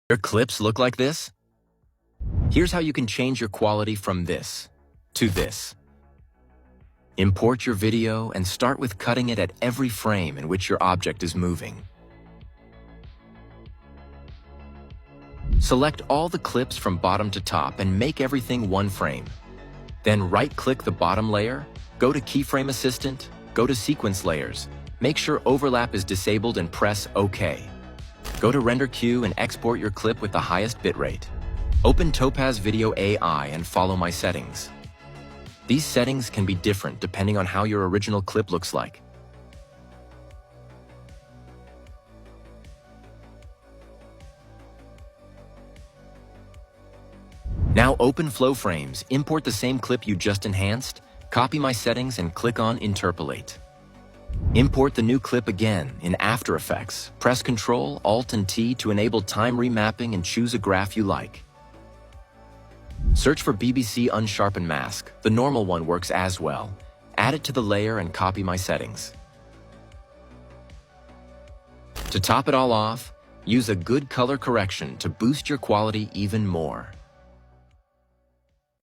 Your clips look like this? Here's how you can change your quality from this to this. Import your video and start with cutting it at every frame in which your object is moving. Select all the clips from bottom to top and make everything one frame. Then right-click the bottom layer, go to Keyframe Assistant, go to Sequence Layers, make sure overlap is disabled and press OK. Go to Render Queue and export your clip with the highest bitrate. Open Topaz Video AI and follow my settings. These settings can be different depending on how your original clip looks like. Now open Flow Frames, import the same clip you just enhanced, copy my settings and click on Interpolate. Import the new clip again in After Effects. Press Ctrl, Alt and T to enable time remapping and choose a graph you like. Search for BBC Unsharpen Mask. The normal one works as well. Add it to the layer and copy my settings. To top it all off, use a good color correction to boost your quality even more.